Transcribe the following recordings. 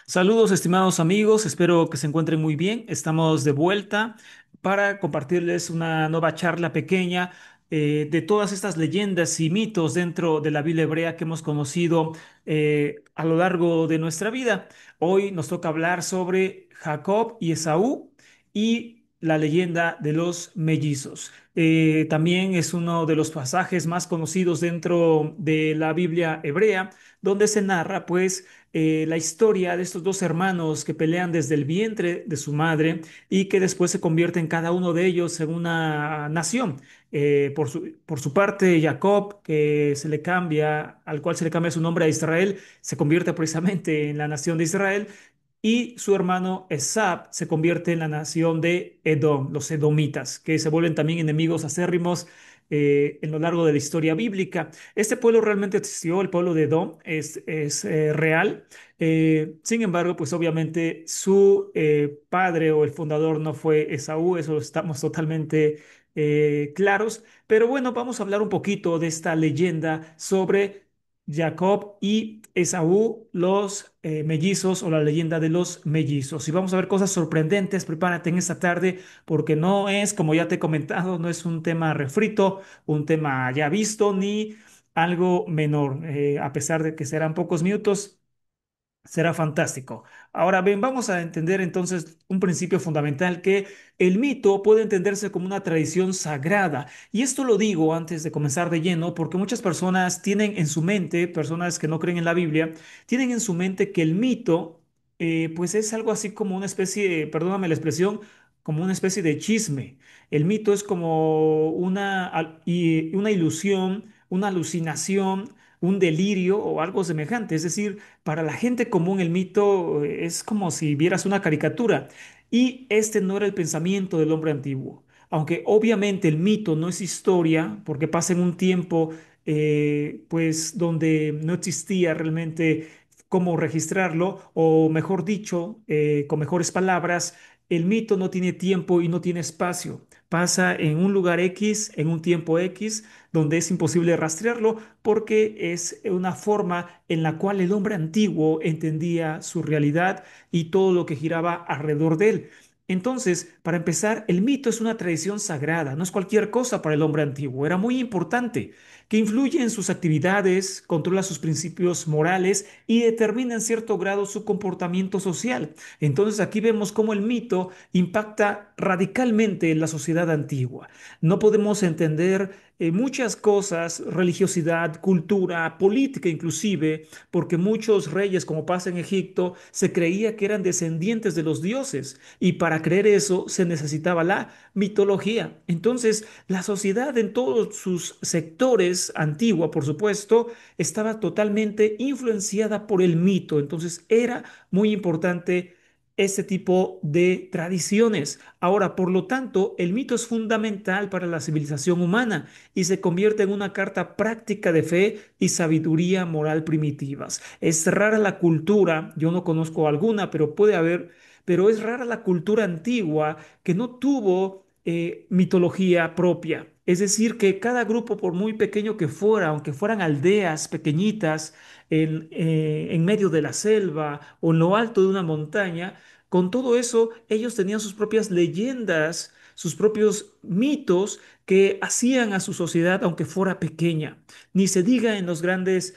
Saludos, estimados amigos, espero que se encuentren muy bien. Estamos de vuelta para compartirles una nueva charla pequeña de todas estas leyendas y mitos dentro de la Biblia hebrea que hemos conocido a lo largo de nuestra vida. Hoy nos toca hablar sobre Jacob y Esaú y la leyenda de los mellizos. También es uno de los pasajes más conocidos dentro de la Biblia hebrea, donde se narra, pues, la historia de estos dos hermanos que pelean desde el vientre de su madre y que después se convierten cada uno de ellos en una nación. Por su parte, Jacob, que se le cambia, al cual se le cambia su nombre a Israel, se convierte precisamente en la nación de Israel. Y su hermano Esab se convierte en la nación de Edom, los edomitas, que se vuelven también enemigos acérrimos en lo largo de la historia bíblica. Este pueblo realmente existió, el pueblo de Edom es real. Sin embargo, pues obviamente su padre o el fundador no fue Esaú, eso estamos totalmente claros. Pero bueno, vamos a hablar un poquito de esta leyenda sobre Jacob y Esaú, los mellizos o la leyenda de los mellizos. Y vamos a ver cosas sorprendentes. Prepárate en esta tarde porque no es, como ya te he comentado, no es un tema refrito, un tema ya visto ni algo menor. A pesar de que serán pocos minutos, será fantástico. Ahora bien, vamos a entender entonces un principio fundamental que el mito puede entenderse como una tradición sagrada. Y esto lo digo antes de comenzar de lleno porque muchas personas tienen en su mente, personas que no creen en la Biblia, tienen en su mente que el mito pues es algo así como una especie, perdóname la expresión, como una especie de chisme. El mito es como una ilusión, una alucinación, un delirio o algo semejante. Es decir, para la gente común el mito es como si vieras una caricatura y este no era el pensamiento del hombre antiguo. Aunque obviamente el mito no es historia porque pasa en un tiempo pues donde no existía realmente cómo registrarlo o mejor dicho, con mejores palabras, el mito no tiene tiempo y no tiene espacio. Pasa en un lugar X, en un tiempo X, donde es imposible rastrearlo porque es una forma en la cual el hombre antiguo entendía su realidad y todo lo que giraba alrededor de él. Entonces, para empezar, el mito es una tradición sagrada, no es cualquier cosa para el hombre antiguo, era muy importante, que influye en sus actividades, controla sus principios morales y determina en cierto grado su comportamiento social. Entonces, aquí vemos cómo el mito impacta radicalmente en la sociedad antigua. No podemos entender muchas cosas, religiosidad, cultura, política inclusive, porque muchos reyes, como pasa en Egipto, se creía que eran descendientes de los dioses y para creer eso se necesitaba la mitología. Entonces, la sociedad en todos sus sectores, antigua por supuesto, estaba totalmente influenciada por el mito. Entonces, era muy importante este tipo de tradiciones. Ahora, por lo tanto, el mito es fundamental para la civilización humana y se convierte en una carta práctica de fe y sabiduría moral primitivas. Es rara la cultura, yo no conozco alguna, pero puede haber, pero es rara la cultura antigua que no tuvo mitología propia. Es decir, que cada grupo, por muy pequeño que fuera, aunque fueran aldeas pequeñitas en medio de la selva o en lo alto de una montaña, con todo eso ellos tenían sus propias leyendas, sus propios mitos que hacían a su sociedad, aunque fuera pequeña. Ni se diga en las grandes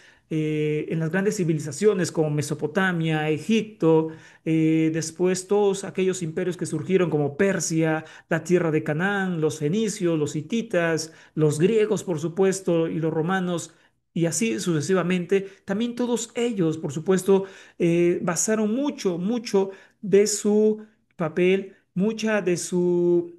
civilizaciones como Mesopotamia, Egipto, después todos aquellos imperios que surgieron como Persia, la tierra de Canaán, los fenicios, los hititas, los griegos, por supuesto, y los romanos. Y así sucesivamente, también todos ellos, por supuesto, basaron mucho de su papel, mucho de su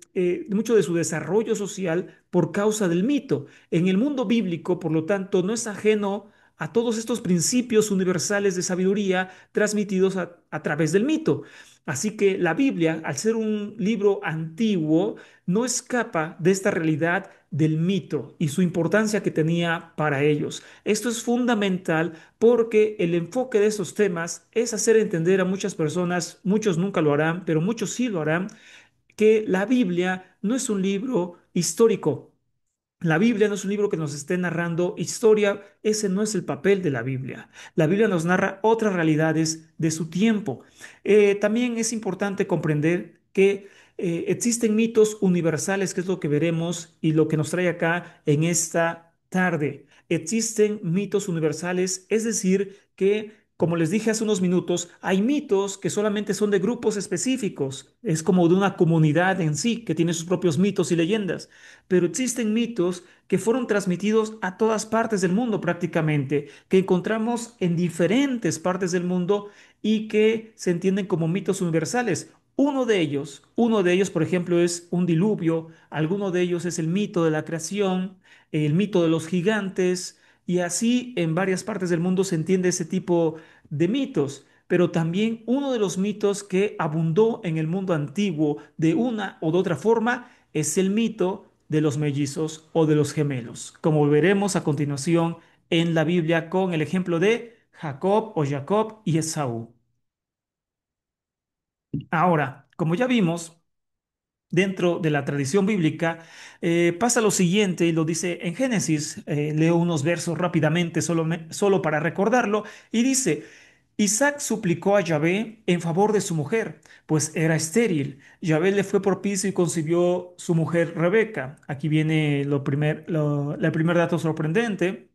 desarrollo social por causa del mito. En el mundo bíblico, por lo tanto, no es ajeno a todos estos principios universales de sabiduría transmitidos a través del mito. Así que la Biblia, al ser un libro antiguo, no escapa de esta realidad del mito y su importancia que tenía para ellos. Esto es fundamental porque el enfoque de estos temas es hacer entender a muchas personas, muchos nunca lo harán, pero muchos sí lo harán, que la Biblia no es un libro histórico, La Biblia no es un libro que nos esté narrando historia, ese no es el papel de la Biblia. La Biblia nos narra otras realidades de su tiempo. También es importante comprender que existen mitos universales, que es lo que veremos y lo que nos trae acá en esta tarde. Existen mitos universales, es decir, que, como les dije hace unos minutos, hay mitos que solamente son de grupos específicos, es como de una comunidad en sí, que tiene sus propios mitos y leyendas, pero existen mitos que fueron transmitidos a todas partes del mundo prácticamente, que encontramos en diferentes partes del mundo y que se entienden como mitos universales. Uno de ellos, por ejemplo, es un diluvio, alguno de ellos es el mito de la creación, el mito de los gigantes, y así en varias partes del mundo se entiende ese tipo de mitos. Pero también uno de los mitos que abundó en el mundo antiguo de una o de otra forma es el mito de los mellizos o de los gemelos, como veremos a continuación en la Biblia con el ejemplo de Jacob y Esaú. Ahora, como ya vimos, dentro de la tradición bíblica, pasa lo siguiente y lo dice en Génesis. Leo unos versos rápidamente, solo para recordarlo, y dice, Isaac suplicó a Yahvé en favor de su mujer, pues era estéril. Yahvé le fue propicio y concibió su mujer Rebeca. Aquí viene el primer dato sorprendente,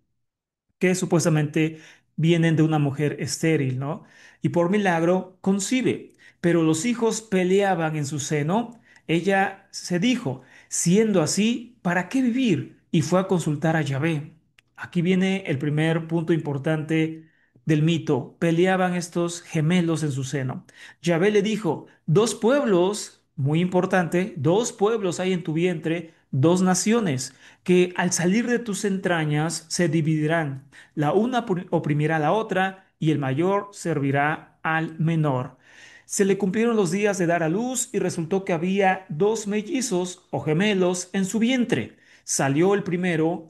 que supuestamente vienen de una mujer estéril, ¿no? Y por milagro concibe, pero los hijos peleaban en su seno. Ella se dijo, siendo así, ¿para qué vivir? Y fue a consultar a Yahvé. Aquí viene el primer punto importante del mito. Peleaban estos gemelos en su seno. Yahvé le dijo, dos pueblos, muy importante, dos pueblos hay en tu vientre, dos naciones, que al salir de tus entrañas se dividirán. La una oprimirá a la otra y el mayor servirá al menor. Se le cumplieron los días de dar a luz y resultó que había dos mellizos o gemelos en su vientre. Salió el primero,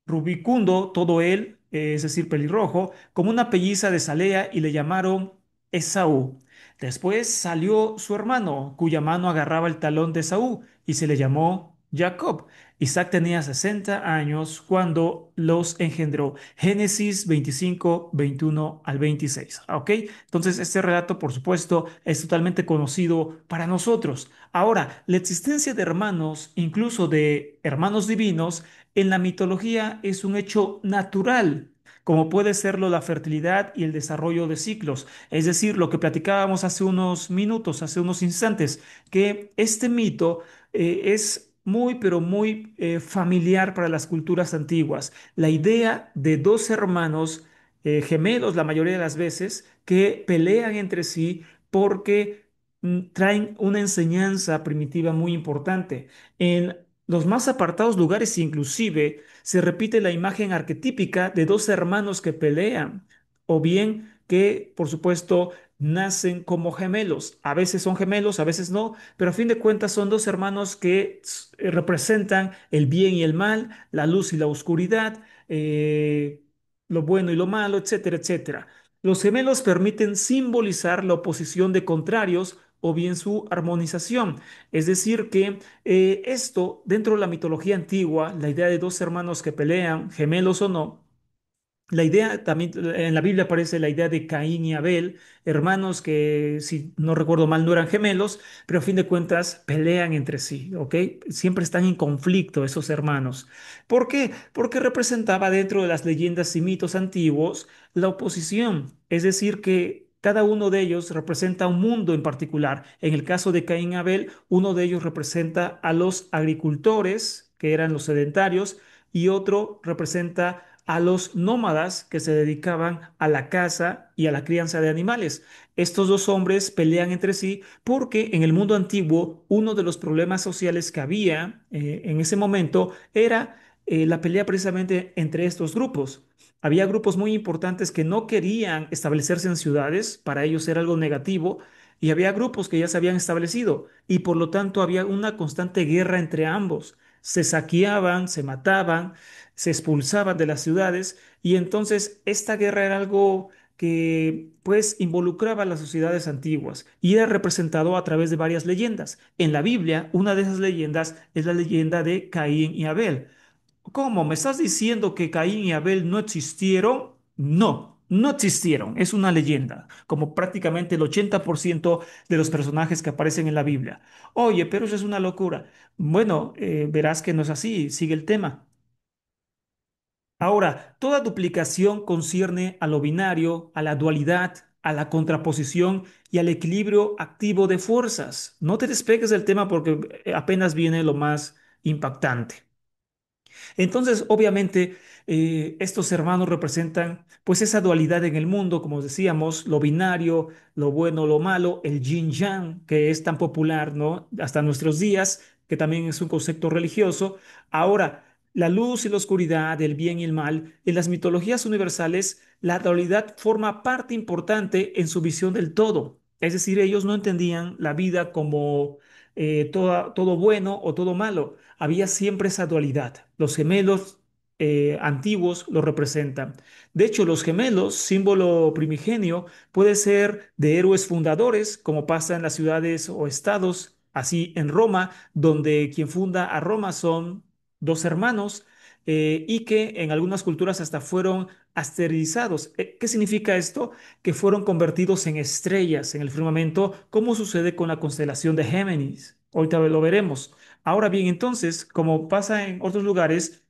rubicundo, todo él, es decir, pelirrojo, como una pelliza de salea y le llamaron Esaú. Después salió su hermano, cuya mano agarraba el talón de Esaú y se le llamó Jacob. Isaac tenía 60 años cuando los engendró. Génesis 25, 21 al 26. ¿Ok? Entonces, este relato, por supuesto, es totalmente conocido para nosotros. Ahora, la existencia de hermanos, incluso de hermanos divinos, en la mitología es un hecho natural, como puede serlo la fertilidad y el desarrollo de ciclos. Es decir, lo que platicábamos hace unos minutos, hace unos instantes, que este mito es muy, pero muy familiar para las culturas antiguas. La idea de dos hermanos gemelos, la mayoría de las veces, que pelean entre sí porque traen una enseñanza primitiva muy importante. En los más apartados lugares, inclusive, se repite la imagen arquetípica de dos hermanos que pelean, o bien que, por supuesto, nacen como gemelos. A veces son gemelos, a veces no, pero a fin de cuentas son dos hermanos que representan el bien y el mal, la luz y la oscuridad, lo bueno y lo malo, etcétera, etcétera. Los gemelos permiten simbolizar la oposición de contrarios o bien su armonización. Es decir, que esto, dentro de la mitología antigua, la idea de dos hermanos que pelean, gemelos o no, la idea también en la Biblia aparece la idea de Caín y Abel, hermanos que, si no recuerdo mal, no eran gemelos, pero a fin de cuentas pelean entre sí, ¿ok? Siempre están en conflicto esos hermanos. ¿Por qué? Porque representaba dentro de las leyendas y mitos antiguos la oposición, es decir, que cada uno de ellos representa un mundo en particular. En el caso de Caín y Abel, uno de ellos representa a los agricultores, que eran los sedentarios, y otro representa a los nómadas que se dedicaban a la caza y a la crianza de animales. Estos dos hombres pelean entre sí porque en el mundo antiguo uno de los problemas sociales que había en ese momento era la pelea precisamente entre estos grupos. Había grupos muy importantes que no querían establecerse en ciudades, para ellos era algo negativo, y había grupos que ya se habían establecido, y por lo tanto había una constante guerra entre ambos. Se saqueaban, se mataban, se expulsaban de las ciudades, y entonces esta guerra era algo que pues involucraba a las sociedades antiguas y era representado a través de varias leyendas. En la Biblia, una de esas leyendas es la leyenda de Caín y Abel. ¿Cómo? ¿Me estás diciendo que Caín y Abel no existieron? No, no existieron. Es una leyenda, como prácticamente el 80% de los personajes que aparecen en la Biblia. Oye, pero eso es una locura. Bueno, verás que no es así. Sigue el tema. Ahora, toda duplicación concierne a lo binario, a la dualidad, a la contraposición y al equilibrio activo de fuerzas. No te despegues del tema porque apenas viene lo más impactante. Entonces, obviamente, estos hermanos representan pues esa dualidad en el mundo, como decíamos, lo binario, lo bueno, lo malo, el yin yang, que es tan popular, ¿no? Hasta nuestros días, que también es un concepto religioso. Ahora, la luz y la oscuridad, el bien y el mal, en las mitologías universales, la dualidad forma parte importante en su visión del todo. Es decir, ellos no entendían la vida como todo bueno o todo malo. Había siempre esa dualidad. Los gemelos antiguos lo representan. De hecho, los gemelos, símbolo primigenio, puede ser de héroes fundadores, como pasa en las ciudades o estados, así en Roma, donde quien funda a Roma son dos hermanos. Y que en algunas culturas hasta fueron asterilizados. ¿Qué significa esto? Que fueron convertidos en estrellas en el firmamento, como sucede con la constelación de Géminis. Ahorita lo veremos. Ahora bien, entonces, como pasa en otros lugares,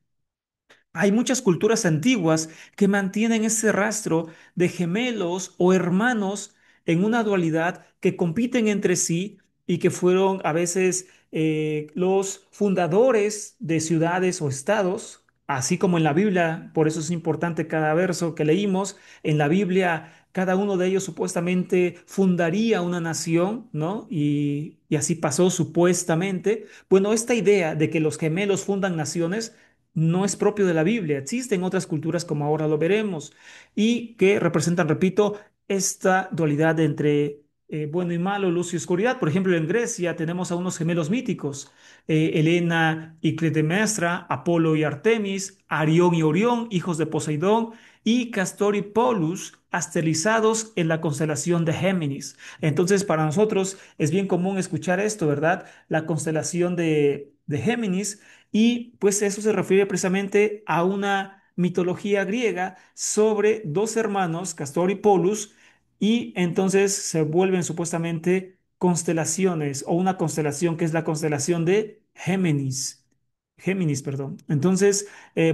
hay muchas culturas antiguas que mantienen ese rastro de gemelos o hermanos en una dualidad que compiten entre sí y que fueron a veces los fundadores de ciudades o estados, así como en la Biblia. Por eso es importante cada verso que leímos. En la Biblia, cada uno de ellos supuestamente fundaría una nación, ¿no? Y así pasó supuestamente. Bueno, esta idea de que los gemelos fundan naciones no es propio de la Biblia. Existen otras culturas, como ahora lo veremos, y que representan, repito, esta dualidad entre bueno y malo, luz y oscuridad. Por ejemplo, en Grecia tenemos a unos gemelos míticos, Helena y Clitemnestra, Apolo y Artemis, Arión y Orión, hijos de Poseidón, y Castor y Polus, asterilizados en la constelación de Géminis. Entonces, para nosotros es bien común escuchar esto, ¿verdad? La constelación de Géminis, y pues eso se refiere precisamente a una mitología griega sobre dos hermanos, Castor y Polus, y entonces se vuelven supuestamente constelaciones o una constelación que es la constelación de Géminis. Géminis, perdón. Entonces,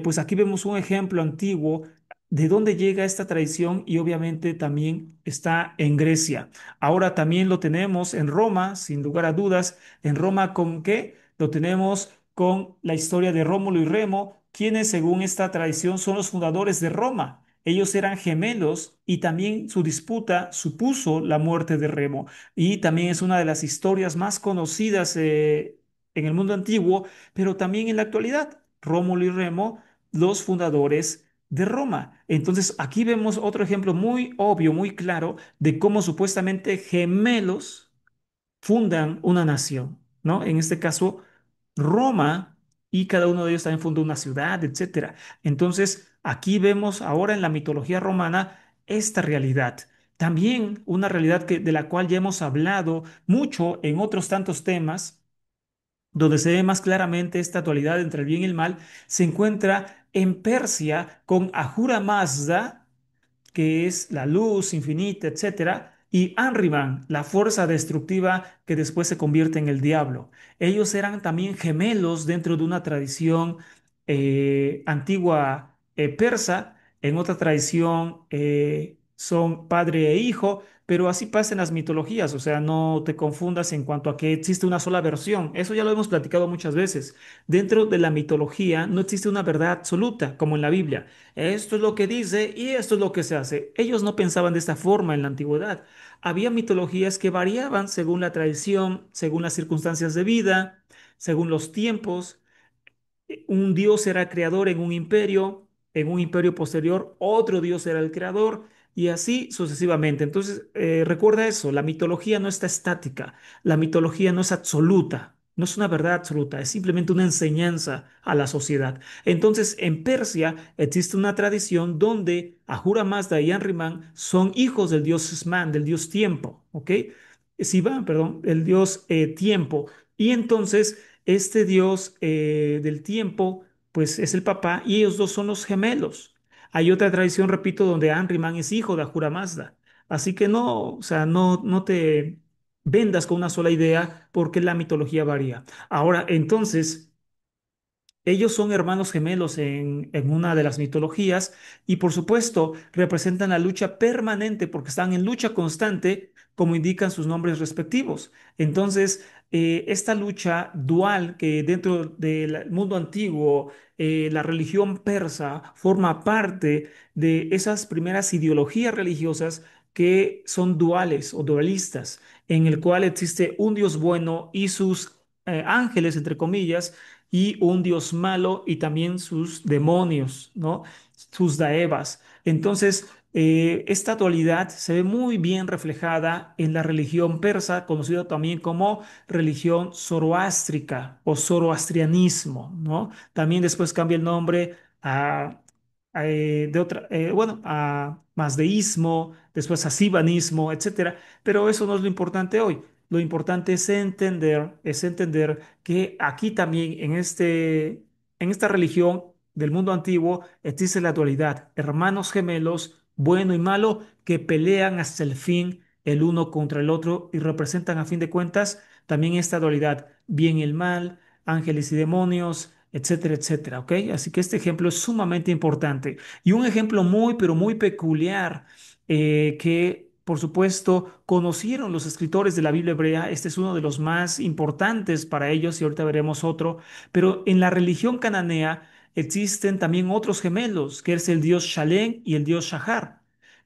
pues aquí vemos un ejemplo antiguo de dónde llega esta tradición y obviamente también está en Grecia. Ahora también lo tenemos en Roma, sin lugar a dudas. ¿En Roma con qué? Lo tenemos con la historia de Rómulo y Remo, quienes según esta tradición son los fundadores de Roma. Ellos eran gemelos y también su disputa supuso la muerte de Remo. Y también es una de las historias más conocidas en el mundo antiguo, pero también en la actualidad. Rómulo y Remo, los fundadores de Roma. Entonces aquí vemos otro ejemplo muy obvio, muy claro de cómo supuestamente gemelos fundan una nación, ¿no? En este caso, Roma, y cada uno de ellos también fundó una ciudad, etcétera. Entonces, aquí vemos ahora en la mitología romana esta realidad. También una realidad de la cual ya hemos hablado mucho en otros tantos temas, donde se ve más claramente esta dualidad entre el bien y el mal, se encuentra en Persia con Ahura Mazda, que es la luz infinita, etcétera, y Anriman, la fuerza destructiva que después se convierte en el diablo. Ellos eran también gemelos dentro de una tradición antigua persa, en otra tradición son padre e hijo, pero así pasa en las mitologías, o sea, no te confundas en cuanto a que existe una sola versión. Eso ya lo hemos platicado muchas veces. Dentro de la mitología no existe una verdad absoluta, como en la Biblia. Esto es lo que dice y esto es lo que se hace. Ellos no pensaban de esta forma en la antigüedad. Había mitologías que variaban según la tradición, según las circunstancias de vida, según los tiempos. Un dios era creador en un imperio posterior otro dios era el creador y así sucesivamente. Entonces, recuerda eso, la mitología no está estática, la mitología no es absoluta, no es una verdad absoluta, es simplemente una enseñanza a la sociedad. Entonces, en Persia existe una tradición donde Ahura Mazda y Ahriman son hijos del dios Sman, del dios tiempo, ¿ok? Sivan, perdón, el dios tiempo. Y entonces este dios del tiempo pues es el papá y ellos dos son los gemelos. Hay otra tradición, repito, donde Ahriman es hijo de Ahura Mazda. Así que no, o sea, no te vendas con una sola idea porque la mitología varía. Ahora, entonces... Ellos son hermanos gemelos en una de las mitologías y por supuesto representan la lucha permanente porque están en lucha constante, como indican sus nombres respectivos. Entonces, esta lucha dual que dentro del mundo antiguo, la religión persa forma parte de esas primeras ideologías religiosas que son duales o dualistas, en el cual existe un Dios bueno y sus ángeles, entre comillas, y un dios malo y también sus demonios, ¿no? Sus daevas. Entonces, esta dualidad se ve muy bien reflejada en la religión persa, conocida también como religión zoroástrica o zoroastrianismo, ¿no? También después cambia el nombre de otra, bueno, a mazdeísmo, después a sibanismo, etcétera. Pero eso no es lo importante hoy. Lo importante es entender que aquí también en esta religión del mundo antiguo existe la dualidad, hermanos gemelos, bueno y malo, que pelean hasta el fin el uno contra el otro y representan a fin de cuentas también esta dualidad, bien y el mal, ángeles y demonios, etcétera, etcétera, ¿ok? Así que este ejemplo es sumamente importante y un ejemplo muy, pero muy peculiar que, por supuesto, conocieron los escritores de la Biblia hebrea. Este es uno de los más importantes para ellos y ahorita veremos otro. Pero en la religión cananea existen también otros gemelos, que es el dios Shalem y el dios Shahar,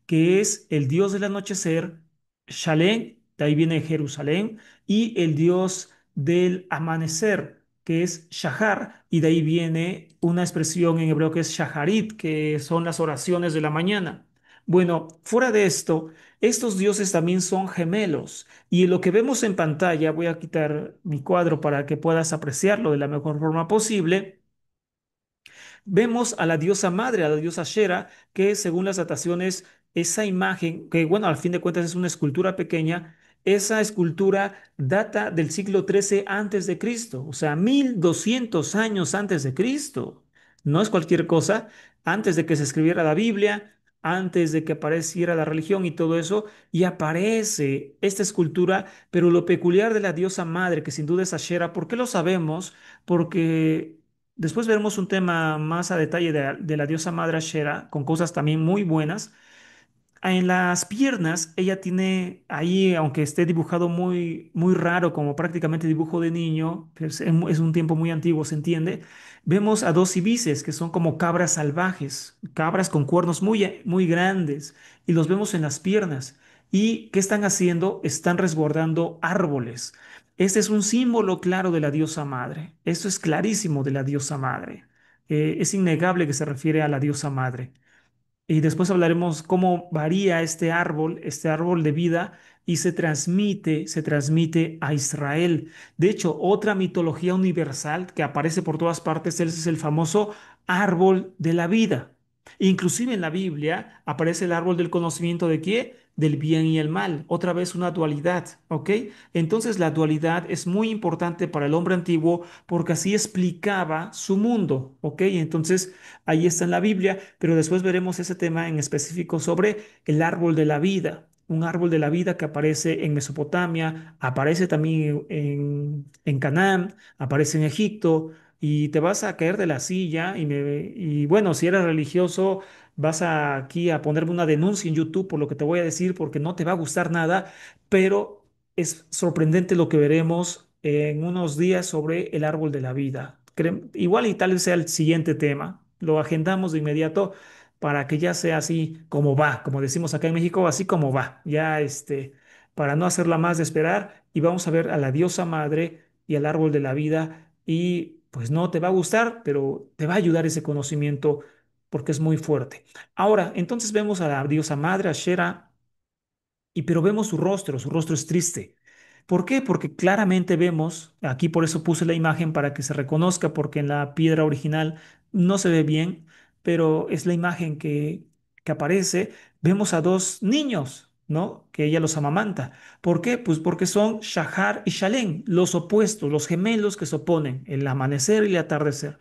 que es el dios del anochecer, Shalem, de ahí viene Jerusalén, y el dios del amanecer, que es Shahar, y de ahí viene una expresión en hebreo que es Shaharit, que son las oraciones de la mañana. Bueno, fuera de esto, estos dioses también son gemelos y lo que vemos en pantalla, voy a quitar mi cuadro para que puedas apreciarlo de la mejor forma posible. Vemos a la diosa madre, a la diosa Shera, que según las dataciones, esa imagen, que bueno, al fin de cuentas es una escultura pequeña, esa escultura data del siglo XIII antes de Cristo, o sea, 1200 años antes de Cristo. No es cualquier cosa, antes de que se escribiera la Biblia, antes de que apareciera la religión y todo eso, y aparece esta escultura, pero lo peculiar de la diosa madre, que sin duda es Ashera, ¿por qué lo sabemos? Porque después veremos un tema más a detalle de la diosa madre Ashera, con cosas también muy buenas. En las piernas, ella tiene ahí, aunque esté dibujado muy, muy raro, como prácticamente dibujo de niño, que es un tiempo muy antiguo, se entiende. Vemos a dos ibises, que son como cabras salvajes, cabras con cuernos muy, muy grandes, y los vemos en las piernas. ¿Y qué están haciendo? Están resguardando árboles. Este es un símbolo claro de la diosa madre. Esto es clarísimo de la diosa madre. Es innegable que se refiere a la diosa madre. Y después hablaremos cómo varía este árbol de vida y se transmite a Israel. De hecho, otra mitología universal que aparece por todas partes es el famoso árbol de la vida. Inclusive en la Biblia aparece el árbol del conocimiento de qué? Del bien y el mal. Otra vez una dualidad, ¿ok? Entonces la dualidad es muy importante para el hombre antiguo porque así explicaba su mundo, ¿ok? Entonces ahí está en la Biblia, pero después veremos ese tema en específico sobre el árbol de la vida, un árbol de la vida que aparece en Mesopotamia, aparece también en Canaán, aparece en Egipto, y te vas a caer de la silla y bueno, si eres religioso, vas aquí a ponerme una denuncia en YouTube por lo que te voy a decir, porque no te va a gustar nada, pero es sorprendente lo que veremos en unos días sobre el árbol de la vida. Igual y tal vez sea el siguiente tema. Lo agendamos de inmediato para que ya sea así como va, como decimos acá en México, así como va. Ya para no hacerla más de esperar y vamos a ver a la diosa madre y al árbol de la vida y pues no te va a gustar, pero te va a ayudar ese conocimiento porque es muy fuerte. Ahora, entonces vemos a la diosa madre, a Shera, y pero vemos su rostro es triste. ¿Por qué? Porque claramente vemos, aquí por eso puse la imagen para que se reconozca, porque en la piedra original no se ve bien, pero es la imagen que aparece. Vemos a dos niños, ¿no? Que ella los amamanta. ¿Por qué? Pues porque son Shahar y Shalem, los opuestos, los gemelos que se oponen, el amanecer y el atardecer.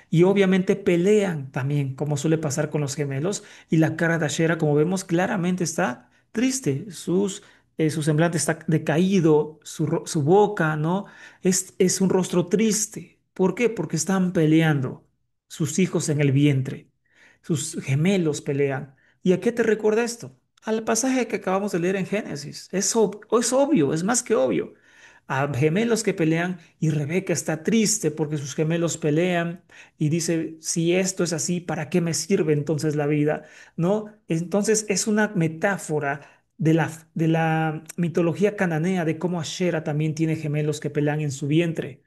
Y obviamente pelean también, como suele pasar con los gemelos, y la cara de Asherah, como vemos, claramente está triste, su semblante está decaído, su boca, ¿no? Es un rostro triste. ¿Por qué? Porque están peleando sus hijos en el vientre, sus gemelos pelean. ¿Y a qué te recuerda esto? Al pasaje que acabamos de leer en Génesis. Es obvio, es más que obvio. A gemelos que pelean y Rebeca está triste porque sus gemelos pelean y dice, si esto es así, ¿para qué me sirve entonces la vida? ¿No? Entonces es una metáfora de la mitología cananea de cómo Ashera también tiene gemelos que pelean en su vientre.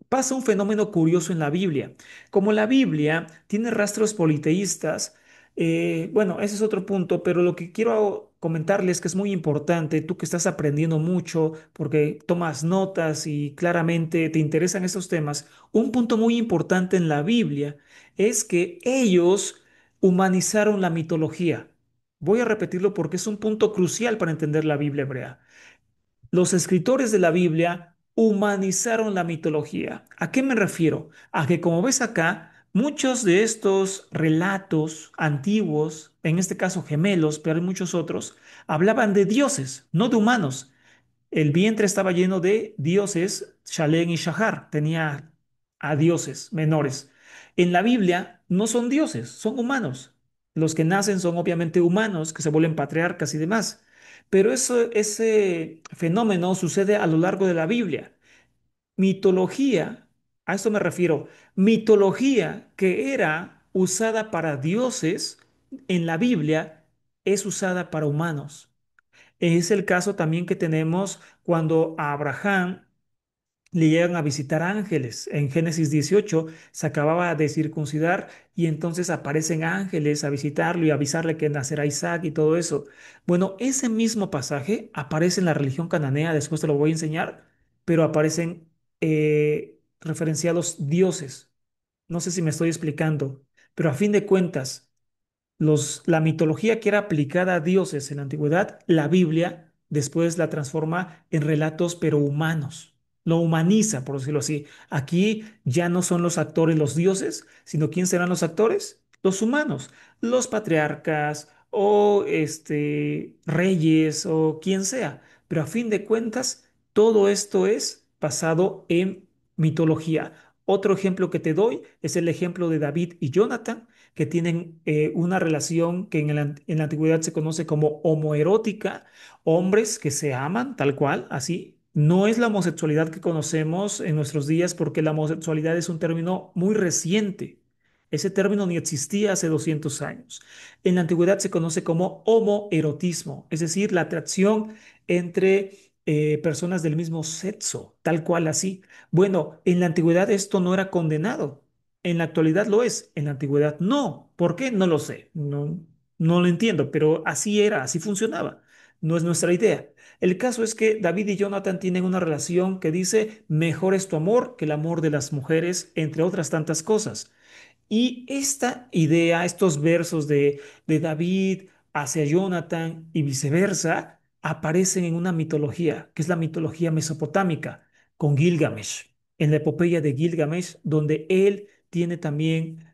Pasa un fenómeno curioso en la Biblia. Como la Biblia tiene rastros politeístas, bueno, ese es otro punto, pero lo que quiero comentarles que es muy importante, tú que estás aprendiendo mucho porque tomas notas y claramente te interesan estos temas, un punto muy importante en la Biblia es que ellos humanizaron la mitología. Voy a repetirlo porque es un punto crucial para entender la Biblia hebrea. Los escritores de la Biblia humanizaron la mitología. ¿A qué me refiero? A que, como ves acá, muchos de estos relatos antiguos, en este caso gemelos, pero hay muchos otros, hablaban de dioses, no de humanos. El vientre estaba lleno de dioses, Shalem y Shahar, tenía a dioses menores. En la Biblia no son dioses, son humanos. Los que nacen son obviamente humanos, que se vuelven patriarcas y demás. Pero ese fenómeno sucede a lo largo de la Biblia. Mitología, a esto me refiero, mitología que era usada para dioses en la Biblia es usada para humanos. Es el caso también que tenemos cuando a Abraham le llegan a visitar ángeles. En Génesis 18 se acababa de circuncidar y entonces aparecen ángeles a visitarlo y avisarle que nacerá Isaac y todo eso. Bueno, ese mismo pasaje aparece en la religión cananea, después te lo voy a enseñar, pero aparecen referenciados dioses. No sé si me estoy explicando, pero a fin de cuentas la mitología que era aplicada a dioses en la antigüedad, la Biblia después la transforma en relatos pero humanos. Lo humaniza, por decirlo así. Aquí ya no son los actores los dioses, sino ¿quién serán los actores? Los humanos, los patriarcas o reyes o quien sea. Pero a fin de cuentas, todo esto es basado en mitología. Otro ejemplo que te doy es el ejemplo de David y Jonathan que tienen una relación que en la antigüedad se conoce como homoerótica, hombres que se aman tal cual, así. No es la homosexualidad que conocemos en nuestros días porque la homosexualidad es un término muy reciente. Ese término ni existía hace 200 años. En la antigüedad se conoce como homoerotismo, es decir, la atracción entre personas del mismo sexo, tal cual así. Bueno, en la antigüedad esto no era condenado. En la actualidad lo es, en la antigüedad no. ¿Por qué? No lo sé, no lo entiendo, pero así era, así funcionaba. No es nuestra idea. El caso es que David y Jonathan tienen una relación que dice, mejor es tu amor que el amor de las mujeres, entre otras tantas cosas. Y esta idea, estos versos de David hacia Jonathan y viceversa, aparecen en una mitología, que es la mitología mesopotámica, con Gilgamesh, en la epopeya de Gilgamesh, donde él tiene también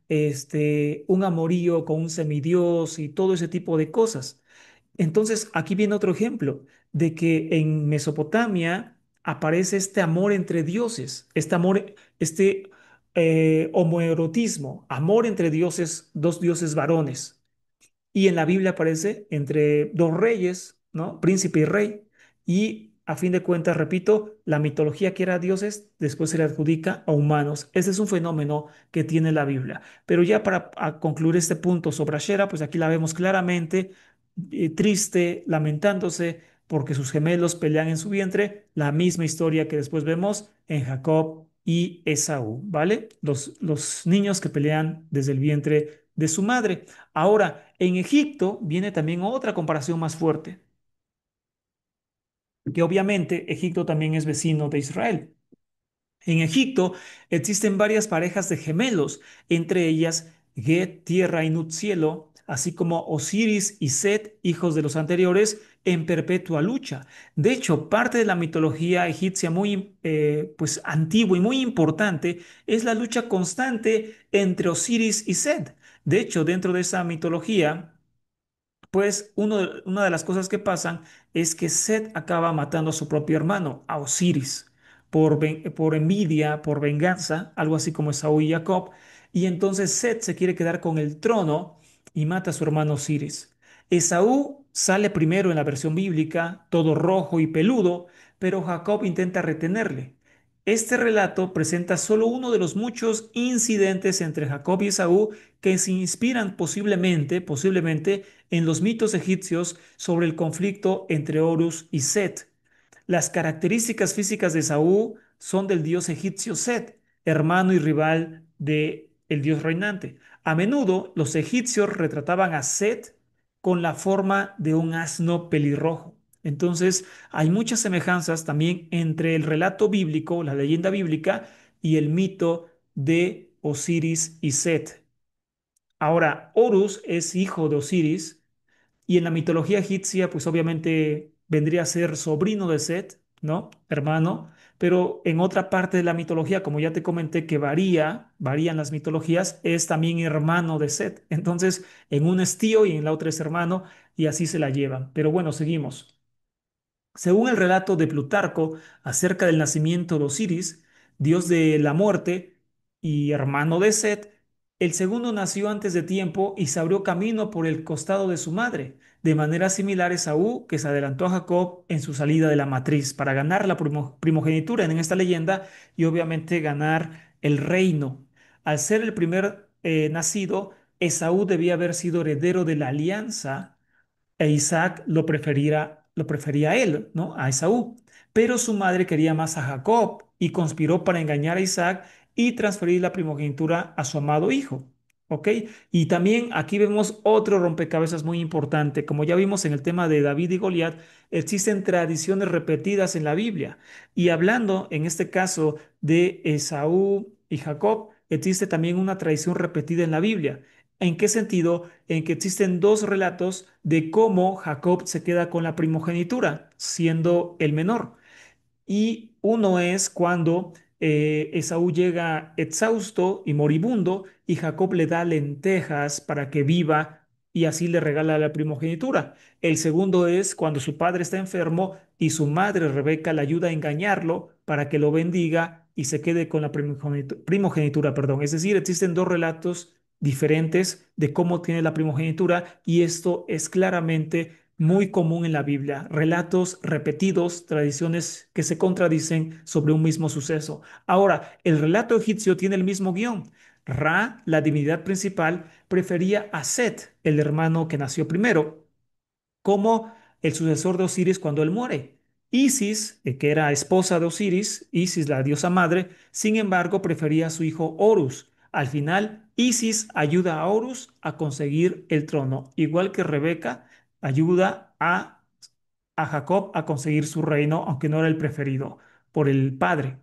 un amorío con un semidios y todo ese tipo de cosas. Entonces, aquí viene otro ejemplo de que en Mesopotamia aparece este amor entre dioses, este amor, homoerotismo, amor entre dioses, dos dioses varones. Y en la Biblia aparece entre dos reyes, ¿no? Príncipe y rey. Y a fin de cuentas, repito, la mitología que era dioses después se le adjudica a humanos. Ese es un fenómeno que tiene la Biblia. Pero ya para concluir este punto sobre Ashera, pues aquí la vemos claramente, triste, lamentándose porque sus gemelos pelean en su vientre, la misma historia que después vemos en Jacob y Esaú, ¿vale? Los niños que pelean desde el vientre de su madre. Ahora, en Egipto viene también otra comparación más fuerte, que obviamente Egipto también es vecino de Israel. En Egipto existen varias parejas de gemelos, entre ellas Get, tierra y Nut, cielo, así como Osiris y Set, hijos de los anteriores, en perpetua lucha. De hecho, parte de la mitología egipcia muy pues antigua y muy importante es la lucha constante entre Osiris y Set. De hecho, dentro de esa mitología, pues una de las cosas que pasan es que Set acaba matando a su propio hermano, a Osiris, por envidia, por venganza, algo así como Esaú y Jacob. Y entonces Set se quiere quedar con el trono y mata a su hermano Osiris. Esaú sale primero en la versión bíblica, todo rojo y peludo, pero Jacob intenta retenerle. Este relato presenta solo uno de los muchos incidentes entre Jacob y Esaú que se inspiran posiblemente en los mitos egipcios sobre el conflicto entre Horus y Set. Las características físicas de Saúl son del dios egipcio Set, hermano y rival de el dios reinante. A menudo los egipcios retrataban a Set con la forma de un asno pelirrojo. Entonces, hay muchas semejanzas también entre el relato bíblico, la leyenda bíblica, y el mito de Osiris y Set. Ahora, Horus es hijo de Osiris y en la mitología egipcia, pues obviamente vendría a ser sobrino de Set, ¿no? Hermano, pero en otra parte de la mitología, como ya te comenté que varían las mitologías, es también hermano de Set. Entonces, en una es tío y en la otra es hermano y así se la llevan. Pero bueno, seguimos. Según el relato de Plutarco acerca del nacimiento de Osiris, dios de la muerte y hermano de Set, el segundo nació antes de tiempo y se abrió camino por el costado de su madre, de manera similar a Esaú, que se adelantó a Jacob en su salida de la matriz para ganar la primogenitura en esta leyenda y obviamente ganar el reino. Al ser el primer nacido, Esaú debía haber sido heredero de la alianza e Isaac lo prefería a él, ¿no? A Esaú. Pero su madre quería más a Jacob y conspiró para engañar a Isaac y transferir la primogenitura a su amado hijo. ¿Ok? Y también aquí vemos otro rompecabezas muy importante. Como ya vimos en el tema de David y Goliat, existen tradiciones repetidas en la Biblia. Y hablando en este caso de Esaú y Jacob, existe también una tradición repetida en la Biblia. ¿En qué sentido? En que existen dos relatos de cómo Jacob se queda con la primogenitura, siendo el menor. Y uno es cuando Esaú llega exhausto y moribundo y Jacob le da lentejas para que viva y así le regala la primogenitura. El segundo es cuando su padre está enfermo y su madre Rebeca le ayuda a engañarlo para que lo bendiga y se quede con la primogenitura, perdón. Es decir, existen dos relatos diferentes de cómo tiene la primogenitura y esto es claramente muy común en la Biblia, relatos repetidos, tradiciones que se contradicen sobre un mismo suceso. Ahora, el relato egipcio tiene el mismo guión. Ra, la divinidad principal, prefería a Set, el hermano que nació primero, como el sucesor de Osiris cuando él muere. Isis, que era esposa de Osiris, Isis la diosa madre, sin embargo prefería a su hijo Horus. Al final, Isis ayuda a Horus a conseguir el trono, igual que Rebeca ayuda a Jacob a conseguir su reino, aunque no era el preferido por el padre.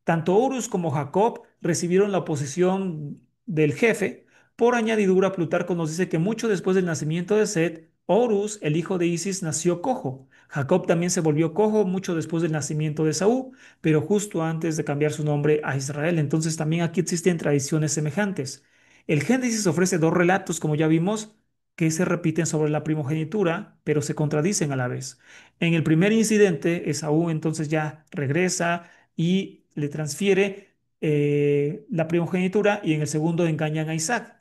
Tanto Horus como Jacob recibieron la oposición del jefe. Por añadidura, Plutarco nos dice que mucho después del nacimiento de Set, Horus, el hijo de Isis, nació cojo. Jacob también se volvió cojo mucho después del nacimiento de Saúl, pero justo antes de cambiar su nombre a Israel. Entonces también aquí existen tradiciones semejantes. El Génesis ofrece dos relatos, como ya vimos, que se repiten sobre la primogenitura, pero se contradicen a la vez. En el primer incidente, Esaú entonces ya regresa y le transfiere la primogenitura y en el segundo engañan a Isaac.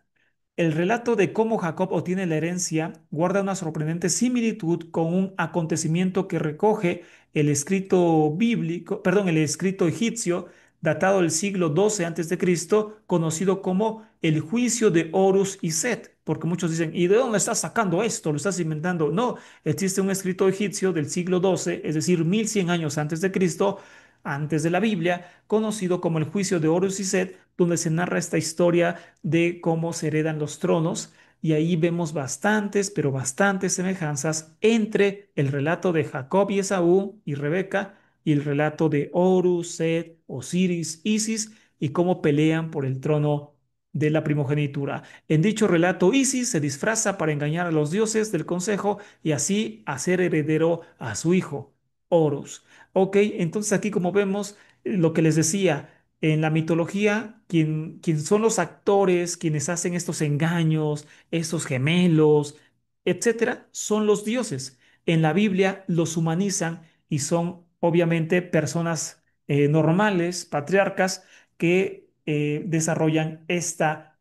El relato de cómo Jacob obtiene la herencia guarda una sorprendente similitud con un acontecimiento que recoge el escrito bíblico, perdón, el escrito egipcio datado del siglo XII antes de Cristo, conocido como el juicio de Horus y Set, porque muchos dicen, ¿y de dónde estás sacando esto? ¿Lo estás inventando? No, existe un escrito egipcio del siglo XII, es decir, 1100 años antes de Cristo, antes de la Biblia, conocido como el juicio de Horus y Set, donde se narra esta historia de cómo se heredan los tronos y ahí vemos bastantes, pero bastantes semejanzas entre el relato de Jacob y Esaú y Rebeca y el relato de Horus, Set, Osiris, Isis y cómo pelean por el trono de la primogenitura. En dicho relato, Isis se disfraza para engañar a los dioses del consejo y así hacer heredero a su hijo, Horus. Ok, entonces aquí como vemos lo que les decía, en la mitología, quien son los actores, quienes hacen estos engaños, estos gemelos, etcétera, son los dioses. En la Biblia los humanizan y son obviamente personas normales, patriarcas, que desarrollan esta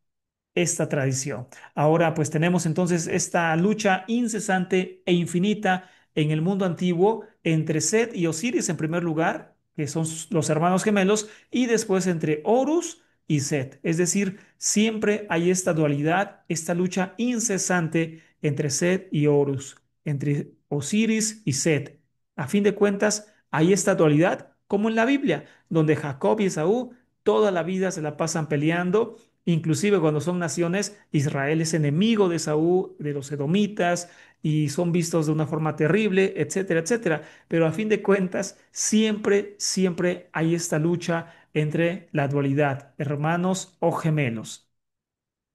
tradición. Ahora, pues tenemos entonces esta lucha incesante e infinita en el mundo antiguo entre Set y Osiris en primer lugar, que son los hermanos gemelos, y después entre Horus y Set. Es decir, siempre hay esta dualidad, esta lucha incesante entre Set y Horus, entre Osiris y Set. A fin de cuentas, hay esta dualidad como en la Biblia, donde Jacob y Esaú toda la vida se la pasan peleando. Inclusive cuando son naciones, Israel es enemigo de Saúl, de los edomitas, y son vistos de una forma terrible, etcétera, etcétera. Pero a fin de cuentas, siempre, siempre hay esta lucha entre la dualidad, hermanos o gemelos.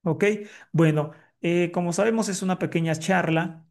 ¿Ok? Bueno, como sabemos, es una pequeña charla.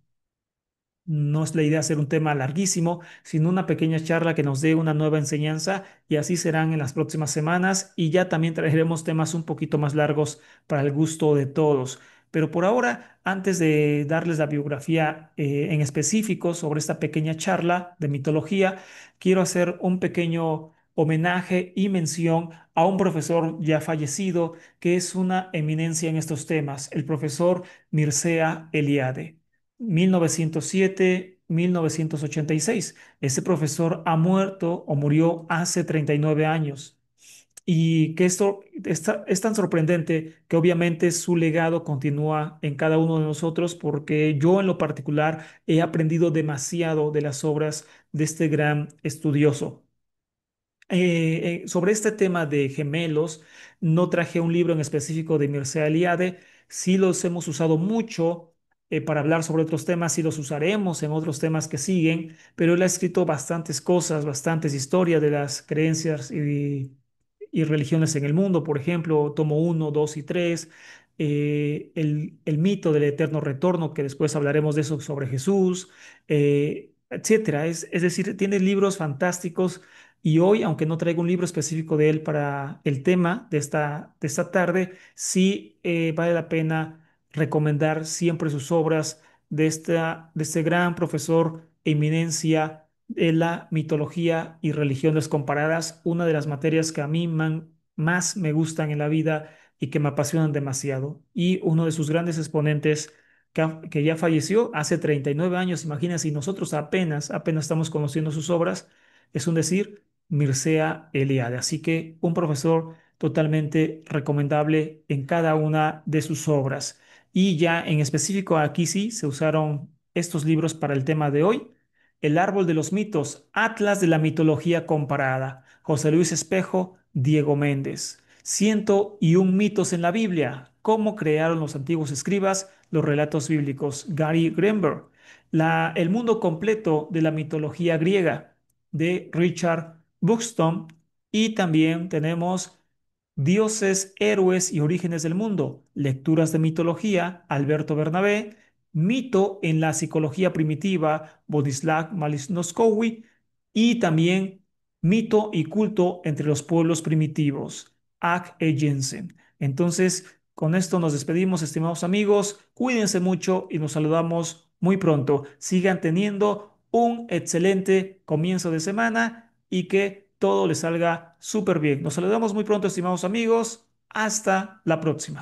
No es la idea hacer un tema larguísimo, sino una pequeña charla que nos dé una nueva enseñanza y así serán en las próximas semanas y ya también traeremos temas un poquito más largos para el gusto de todos. Pero por ahora, antes de darles la biografía en específico sobre esta pequeña charla de mitología, quiero hacer un pequeño homenaje y mención a un profesor ya fallecido que es una eminencia en estos temas, el profesor Mircea Eliade. 1907-1986. Ese profesor ha muerto o murió hace 39 años. Y que esto es tan sorprendente que obviamente su legado continúa en cada uno de nosotros porque yo en lo particular he aprendido demasiado de las obras de este gran estudioso. Sobre este tema de gemelos, no traje un libro en específico de Mircea Eliade, sí los hemos usado mucho para hablar sobre otros temas, sí los usaremos en otros temas que siguen, pero él ha escrito bastantes cosas, bastantes historias de las creencias y religiones en el mundo, por ejemplo, tomo uno, 2 y 3, el mito del eterno retorno, que después hablaremos de eso sobre Jesús, etcétera. Es decir, tiene libros fantásticos y hoy, aunque no traigo un libro específico de él para el tema de esta tarde, sí vale la pena recomendar siempre sus obras de este gran profesor eminencia de la mitología y religiones comparadas, una de las materias que a mí más me gustan en la vida y que me apasionan demasiado. Y uno de sus grandes exponentes que ya falleció hace 39 años, imagínense, y nosotros apenas estamos conociendo sus obras, es un decir, Mircea Eliade. Así que un profesor totalmente recomendable en cada una de sus obras. Y ya en específico aquí sí se usaron estos libros para el tema de hoy. El árbol de los mitos, Atlas de la mitología comparada. José Luis Espejo, Diego Méndez. 101 mitos en la Biblia. Cómo crearon los antiguos escribas los relatos bíblicos. Gary Greenberg. El mundo completo de la mitología griega de Richard Buxton. Y también tenemos Dioses, héroes y orígenes del mundo. Lecturas de mitología, Alberto Bernabé. Mito en la psicología primitiva, Władysław Malinowski. Y también Mito y culto entre los pueblos primitivos, Ag E. Jensen. Entonces, con esto nos despedimos, estimados amigos. Cuídense mucho y nos saludamos muy pronto. Sigan teniendo un excelente comienzo de semana y que todo les salga súper bien. Nos saludamos muy pronto, estimados amigos. Hasta la próxima.